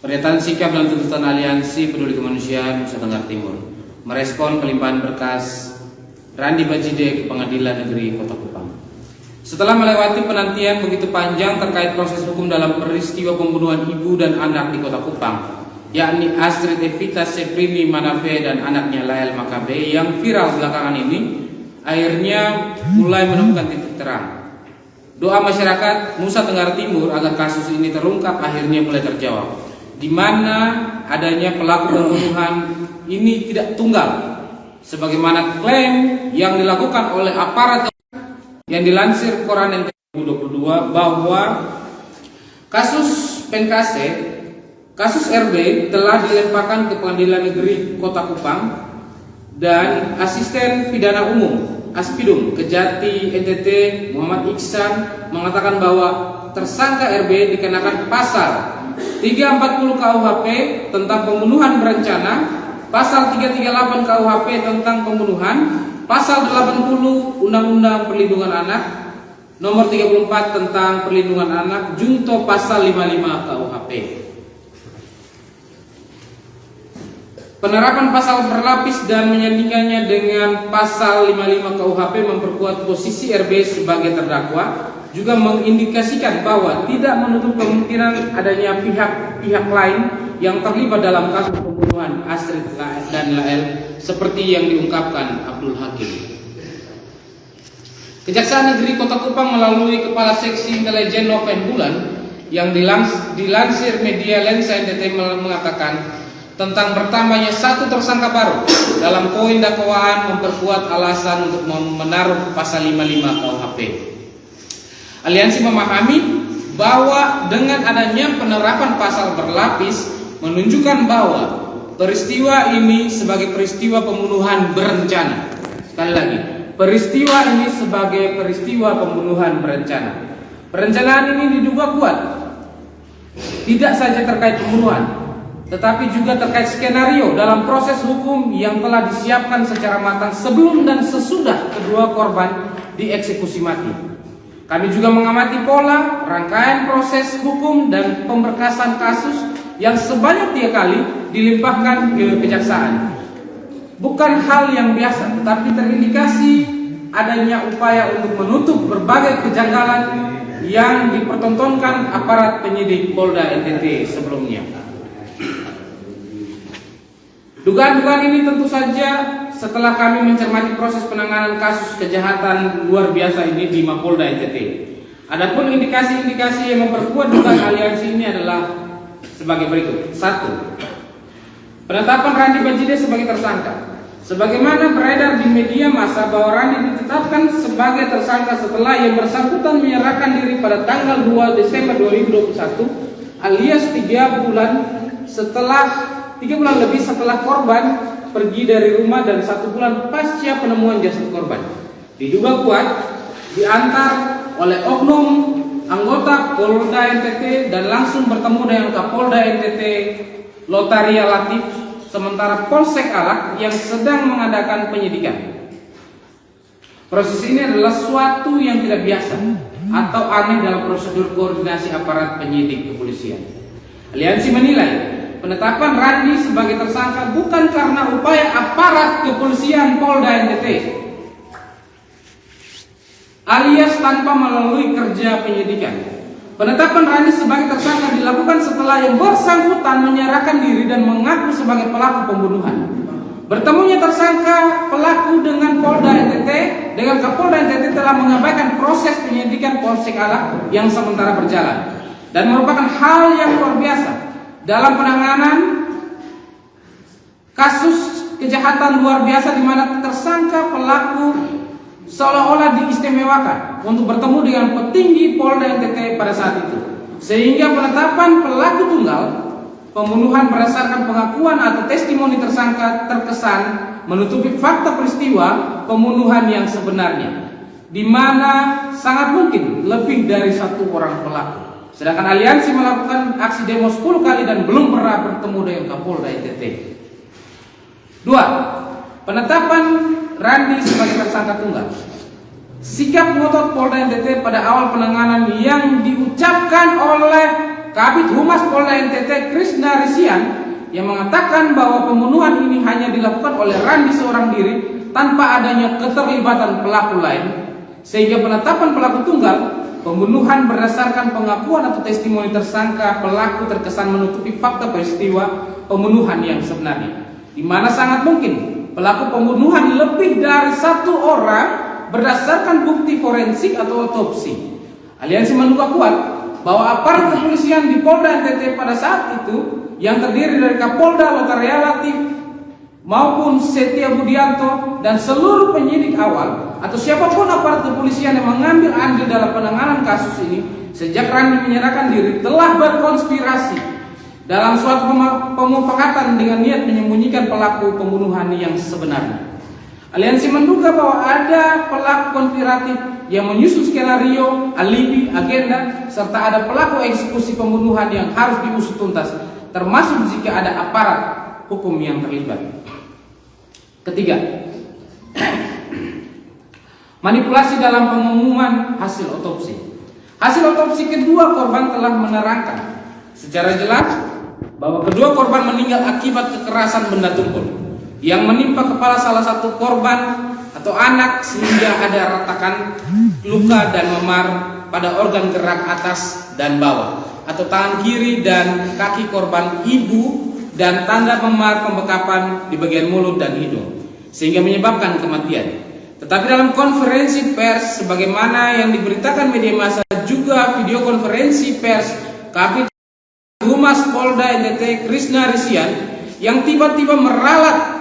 Pernyataan sikap dan tuntutan Aliansi Peduli Kemanusiaan Nusa Tenggara Timur merespon pelimpahan berkas Randi Bajide ke Pengadilan Negeri Kota Kupang. Setelah melewati penantian begitu panjang terkait proses hukum dalam peristiwa pembunuhan ibu dan anak di Kota Kupang, yakni Astrid Evita Seprini Manafe dan anaknya Lael Makabe yang viral belakangan ini, akhirnya mulai menemukan titik terang. Doa masyarakat Nusa Tenggara Timur agar kasus ini terungkap akhirnya mulai terjawab, di mana adanya pelaku pembunuhan ini tidak tunggal, sebagaimana klaim yang dilakukan oleh aparat yang dilansir Koran NTB 2022 bahwa kasus PNKC, kasus RB telah dilemparkan ke Pengadilan Negeri Kota Kupang dan Asisten Pidana Umum Aspidum Kejati NTT Muhammad Iksan mengatakan bahwa tersangka RB dikenakan pasal 340 KUHP tentang pembunuhan berencana, pasal 338 KUHP tentang pembunuhan, pasal 80 Undang-Undang Perlindungan Anak, nomor 34 tentang perlindungan anak, junto pasal 55 KUHP. Penerapan pasal berlapis dan menyandingkannya dengan pasal 55 KUHP memperkuat posisi RB sebagai terdakwa, juga mengindikasikan bahwa tidak menutup kemungkinan adanya pihak-pihak lain yang terlibat dalam kasus pembunuhan Astrid dan Lael seperti yang diungkapkan Abdul Hakim. Kejaksaan Negeri Kota Kupang melalui Kepala Seksi Intelijen Noven Bulan yang dilansir media Lensa NTT mengatakan tentang bertambahnya satu tersangka baru dalam poin dakwaan memperkuat alasan untuk menaruh pasal 55 KUHP. Aliansi memahami bahwa dengan adanya penerapan pasal berlapis menunjukkan bahwa peristiwa ini sebagai peristiwa pembunuhan berencana. Sekali lagi, peristiwa ini sebagai peristiwa pembunuhan berencana. Perencanaan ini diduga kuat tidak saja terkait pembunuhan, tetapi juga terkait skenario dalam proses hukum yang telah disiapkan secara matang sebelum dan sesudah kedua korban dieksekusi mati. Kami juga mengamati pola, rangkaian proses hukum dan pemberkasan kasus yang sebanyak 3 kali dilimpahkan ke kejaksaan. Bukan hal yang biasa, tetapi terindikasi adanya upaya untuk menutup berbagai kejanggalan yang dipertontonkan aparat penyidik Polda NTT sebelumnya. Dugaan-dugaan ini tentu saja setelah kami mencermati proses penanganan kasus kejahatan luar biasa ini di Mapolda NTT. Adapun indikasi-indikasi yang memperkuat dugaan aliansi ini adalah sebagai berikut. 1. Penetapan Randi Bajide sebagai tersangka. Sebagaimana beredar di media massa bahwa Randi ditetapkan sebagai tersangka setelah yang bersangkutan menyerahkan diri pada tanggal 2 Desember 2021 alias 3 bulan lebih setelah korban pergi dari rumah dan 1 bulan pasca penemuan jasad korban. Diduga kuat diantar oleh oknum anggota Polda NTT dan langsung bertemu dengan Kapolda NTT Lotaria Latif sementara Polsek Alak yang sedang mengadakan penyidikan. Proses ini adalah suatu yang tidak biasa atau aneh dalam prosedur koordinasi aparat penyidik kepolisian. Aliansi menilai penetapan Randi sebagai tersangka bukan karena upaya aparat kepolisian Polda NTT alias tanpa melalui kerja penyidikan. Penetapan Randi sebagai tersangka dilakukan setelah yang bersangkutan menyerahkan diri dan mengaku sebagai pelaku pembunuhan. Bertemunya tersangka pelaku dengan Polda NTT dengan Kapolda NTT telah mengabaikan proses penyidikan Polsek Alak yang sementara berjalan dan merupakan hal yang luar biasa dalam penanganan kasus kejahatan luar biasa di mana tersangka pelaku seolah-olah diistimewakan untuk bertemu dengan petinggi Polda NTT pada saat itu, sehingga penetapan pelaku tunggal pembunuhan berdasarkan pengakuan atau testimoni tersangka terkesan menutupi fakta peristiwa pembunuhan yang sebenarnya, di mana sangat mungkin lebih dari 1 orang pelaku. Sedangkan aliansi melakukan aksi demo 10 kali dan belum pernah bertemu dengan Kapolda NTT. 2. Penetapan Randi sebagai tersangka tunggal. Sikap ngotot Polda NTT pada awal penanganan yang diucapkan oleh Kabid Humas Polda NTT Krishna Risian yang mengatakan bahwa pembunuhan ini hanya dilakukan oleh Randi seorang diri tanpa adanya keterlibatan pelaku lain, sehingga penetapan pelaku tunggal pembunuhan berdasarkan pengakuan atau testimoni tersangka pelaku terkesan menutupi fakta peristiwa pembunuhan yang sebenarnya, di mana sangat mungkin pelaku pembunuhan lebih dari satu orang berdasarkan bukti forensik atau otopsi. Aliansi menduga kuat bahwa aparat kepolisian di Polda NTT pada saat itu yang terdiri dari Kapolda Lotaria Latif maupun Setia Budianto dan seluruh penyidik awal atau siapapun aparat kepolisian yang mengambil andil dalam penanganan kasus ini sejak Randi menyerahkan diri telah berkonspirasi dalam suatu pemufakatan dengan niat menyembunyikan pelaku pembunuhan yang sebenarnya. Aliansi menduga bahwa ada pelaku konspiratif yang menyusun skenario, alibi, agenda, serta ada pelaku eksekusi pembunuhan yang harus diusut tuntas, termasuk jika ada aparat hukum yang terlibat. Ketiga, manipulasi dalam pengumuman hasil otopsi. Hasil otopsi kedua korban telah menerangkan secara jelas bahwa kedua korban meninggal akibat kekerasan benda tumpul yang menimpa kepala salah satu korban atau anak sehingga ada retakan luka dan memar pada organ gerak atas dan bawah atau tangan kiri dan kaki korban ibu dan tanda memar pembekapan di bagian mulut dan hidung sehingga menyebabkan kematian. Tetapi dalam konferensi pers sebagaimana yang diberitakan media massa juga video konferensi pers Kabid Humas Polda NTT Krishna Risian yang tiba-tiba meralat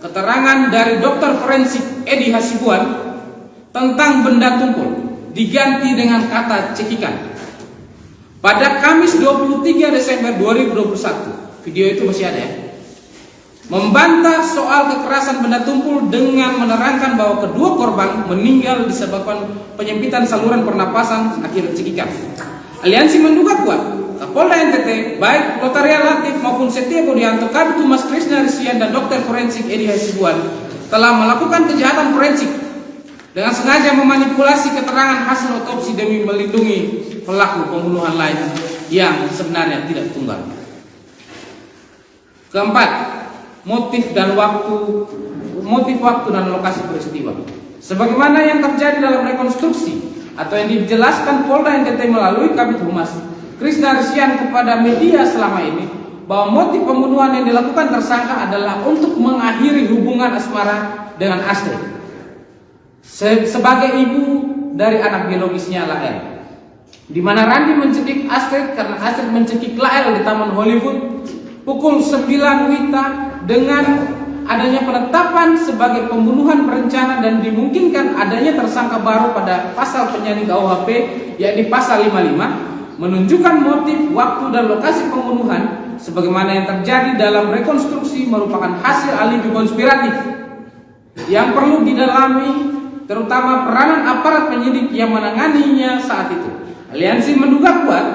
keterangan dari dokter forensik Edi Hasibuan tentang benda tumpul diganti dengan kata cekikan. Pada Kamis 23 Desember 2021, video itu masih ada ya, membantah soal kekerasan benda tumpul dengan menerangkan bahwa kedua korban meninggal disebabkan penyempitan saluran pernapasan akibat cekikan. Aliansi menduga kuat Kapolda NTT, baik Lotaria Latif maupun Setia Budianto, Kabid Humas Krishna Risian dan dokter forensik Edi Hasibuan telah melakukan kejahatan forensik dengan sengaja memanipulasi keterangan hasil otopsi demi melindungi pelaku pembunuhan lain yang sebenarnya tidak tunggal. Keempat, motif waktu dan lokasi peristiwa. Sebagaimana yang terjadi dalam rekonstruksi atau yang dijelaskan Polda NTT melalui Kabid Humas Krishna Risian kepada media selama ini, bahwa motif pembunuhan yang dilakukan tersangka adalah untuk mengakhiri hubungan asmara dengan Astrid sebagai ibu dari anak biologisnya Lael, di mana Randi mencekik Astrid karena Astrid mencekik Lael di Taman Hollywood pukul 9 WITA dengan adanya penetapan sebagai pembunuhan berencana dan dimungkinkan adanya tersangka baru pada pasal penyanding KUHP yakni pasal 55 menunjukkan motif, waktu, dan lokasi pembunuhan sebagaimana yang terjadi dalam rekonstruksi merupakan hasil alibi konspiratif yang perlu didalami, terutama peranan aparat penyidik yang menanganinya saat itu. Aliansi menduga kuat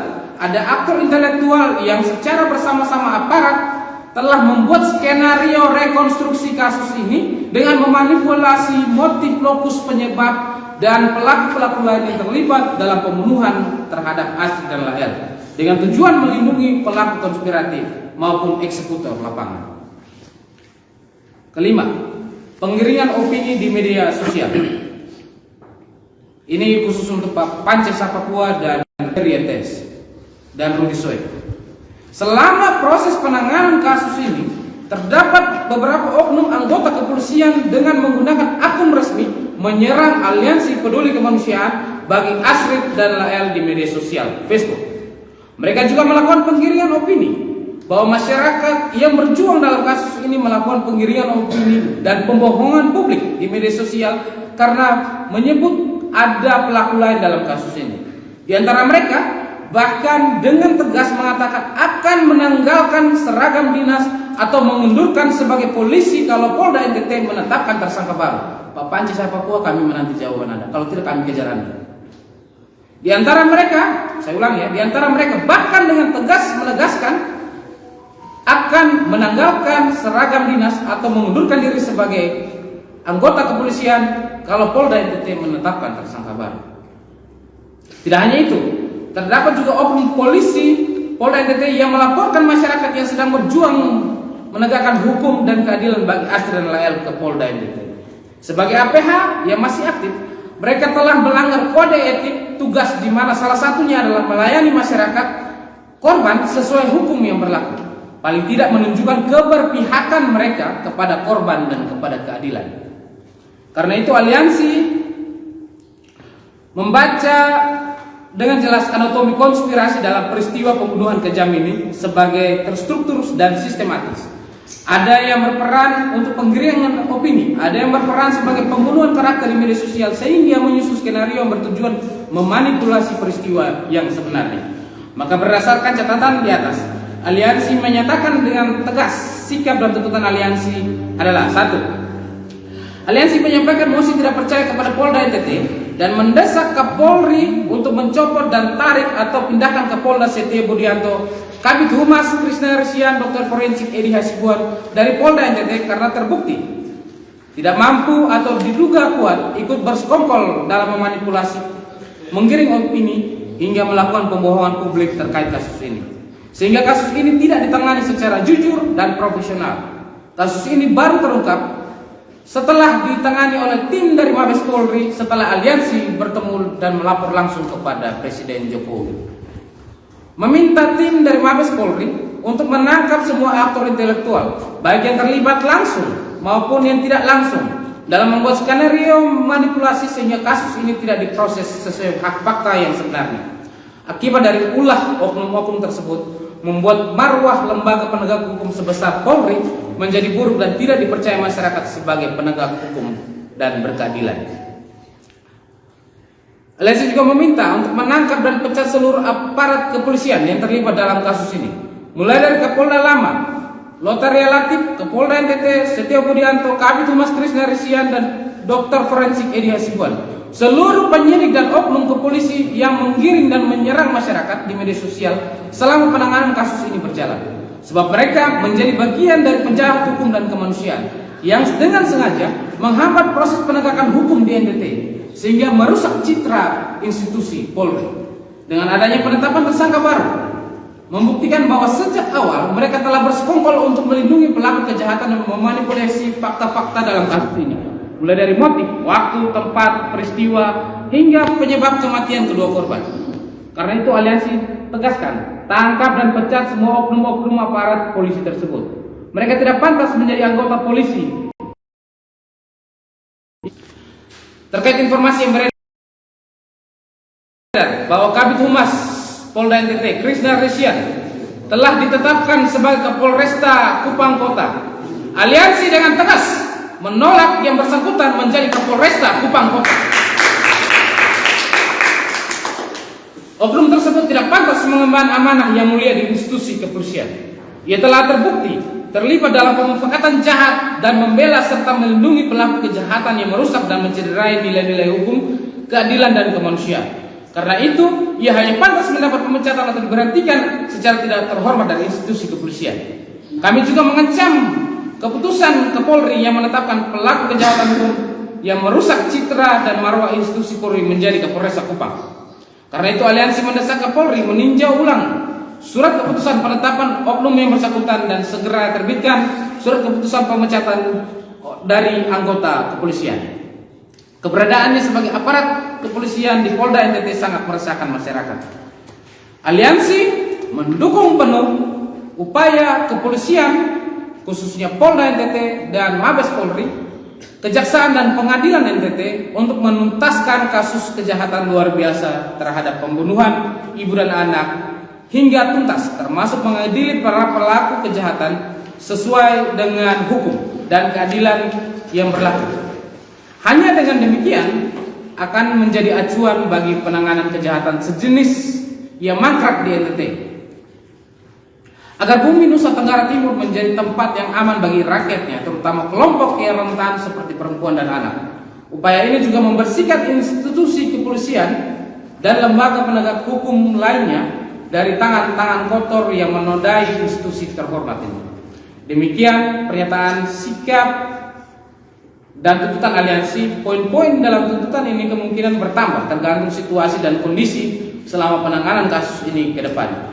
ada aktor intelektual yang secara bersama-sama aparat telah membuat skenario rekonstruksi kasus ini dengan memanipulasi motif, lokus penyebab dan pelaku-pelaku lain yang terlibat dalam pembunuhan terhadap Astrid dan Lael dengan tujuan melindungi pelaku konspiratif maupun eksekutor lapangan. Kelima, penggiringan opini di media sosial. Ini khusus untuk Pak Pances Papua dan Rientes dan Rudi Soe. Selama proses penanganan kasus ini, terdapat beberapa oknum anggota kepolisian dengan menggunakan akun resmi menyerang aliansi peduli kemanusiaan bagi Astrid dan Lael di media sosial Facebook. Mereka juga melakukan penggiringan opini bahwa masyarakat yang berjuang dalam kasus ini melakukan penggiringan opini dan pembohongan publik di media sosial karena menyebut ada pelaku lain dalam kasus ini. Di antara mereka bahkan dengan tegas mengatakan akan menanggalkan seragam dinas atau mengundurkan sebagai polisi kalau Polda NTT menetapkan tersangka baru. Pak Panci Papua, kami menanti jawaban Anda. Kalau tidak, kami kejar Anda. Di antara mereka, saya ulang ya, di antara mereka bahkan dengan tegas menegaskan akan menanggalkan seragam dinas atau mengundurkan diri sebagai anggota kepolisian kalau Polda NTT menetapkan tersangka baru. Tidak hanya itu, terdapat juga oknum polisi Polda NTT yang melaporkan masyarakat yang sedang berjuang menegakkan hukum dan keadilan bagi Asri dan Lael ke Polda NTT. Sebagai APH yang masih aktif, mereka telah melanggar kode etik tugas di mana salah satunya adalah melayani masyarakat korban sesuai hukum yang berlaku. Paling tidak menunjukkan keberpihakan mereka kepada korban dan kepada keadilan. Karena itu aliansi membaca dengan jelas anatomi konspirasi dalam peristiwa pembunuhan kejam ini sebagai terstruktur dan sistematis. Ada yang berperan untuk penggiringan opini, ada yang berperan sebagai pembunuhan karakter di media sosial sehingga menyusun skenario yang bertujuan memanipulasi peristiwa yang sebenarnya. Maka berdasarkan catatan di atas, aliansi menyatakan dengan tegas sikap dan tuntutan aliansi adalah: 1. Aliansi menyampaikan mosi tidak percaya kepada Polda NTT dan mendesak Kapolri untuk mencopot dan tarik atau pindahkan ke Polda Setia Budianto Kabid Humas Krishna Resian Dr. Forensik Edi Hasibuan dari Polda NTT karena terbukti tidak mampu atau diduga kuat ikut bersekongkol dalam memanipulasi, menggiring opini hingga melakukan pembohongan publik terkait kasus ini. Sehingga kasus ini tidak ditangani secara jujur dan profesional. Kasus ini baru terungkap setelah ditangani oleh tim dari Mabes Polri setelah aliansi bertemu dan melapor langsung kepada Presiden Jokowi. Meminta tim dari Mabes Polri untuk menangkap semua aktor intelektual, baik yang terlibat langsung maupun yang tidak langsung, dalam membuat skenario manipulasi sehingga kasus ini tidak diproses sesuai hak fakta yang sebenarnya. Akibat dari ulah oknum-oknum tersebut membuat marwah lembaga penegak hukum sebesar Polri menjadi buruk dan tidak dipercaya masyarakat sebagai penegak hukum dan berkeadilan. Aliansi juga meminta untuk menangkap dan pecat seluruh aparat kepolisian yang terlibat dalam kasus ini, mulai dari Kapolda Lama, Lotaria Latif, Kapolda NTT, Setia Budianto, Kabid Humas Krishna Resian, dan Dr. Forensik Edi Hasibuan. Seluruh penyidik dan oknum kepolisi yang menggiring dan menyerang masyarakat di media sosial selama penanganan kasus ini berjalan. Sebab mereka menjadi bagian dari penjahat hukum dan kemanusiaan yang dengan sengaja menghambat proses penegakan hukum di NTT, sehingga merusak citra institusi Polri. Dengan adanya penetapan tersangka baru, membuktikan bahwa sejak awal mereka telah bersekongkol untuk melindungi pelaku kejahatan dan memanipulasi fakta-fakta dalam kasus ini, mulai dari motif, waktu, tempat, peristiwa, hingga penyebab kematian kedua korban. Karena itu aliansi tegaskan, tangkap dan pecat semua oknum-oknum aparat polisi tersebut. Mereka tidak pantas menjadi anggota polisi. Terkait informasi yang beredar bahwa Kabid Humas Polda NTT Krishna Resian telah ditetapkan sebagai Kapolresta Kupang Kota, aliansi dengan tegas menolak yang bersangkutan menjadi Kapolresta Kupang Kota. Oknum tersebut tidak pantas mengemban amanah yang mulia di institusi kepolisian. Ia telah terbukti terlibat dalam pemufakatan jahat dan membela serta melindungi pelaku kejahatan yang merusak dan mencederai nilai-nilai hukum, keadilan, dan kemanusiaan. Karena itu, ia hanya pantas mendapat pemecatan atau diberhentikan secara tidak terhormat dari institusi kepolisian. Kami juga mengecam keputusan Kapolri yang menetapkan pelaku kejahatan hukum yang merusak citra dan marwah institusi Polri menjadi Kapolresta Kupang. Karena itu aliansi mendesak Kapolri meninjau ulang surat keputusan penetapan oknum yang bersangkutan dan segera terbitkan surat keputusan pemecatan dari anggota kepolisian. Keberadaannya sebagai aparat kepolisian di Polda NTT sangat meresahkan masyarakat. Aliansi mendukung penuh upaya kepolisian khususnya Polda NTT dan Mabes Polri, Kejaksaan dan Pengadilan NTT untuk menuntaskan kasus kejahatan luar biasa terhadap pembunuhan ibu dan anak hingga tuntas, termasuk mengadili para pelaku kejahatan sesuai dengan hukum dan keadilan yang berlaku. Hanya dengan demikian akan menjadi acuan bagi penanganan kejahatan sejenis yang mangkrak di NTT, agar bumi Nusa Tenggara Timur menjadi tempat yang aman bagi rakyatnya, terutama kelompok yang rentan seperti perempuan dan anak. Upaya ini juga membersihkan institusi kepolisian dan lembaga penegak hukum lainnya dari tangan-tangan kotor yang menodai institusi terhormat ini. Demikian pernyataan sikap dan tuntutan aliansi. Poin-poin dalam tuntutan ini kemungkinan bertambah tergantung situasi dan kondisi selama penanganan kasus ini ke depan.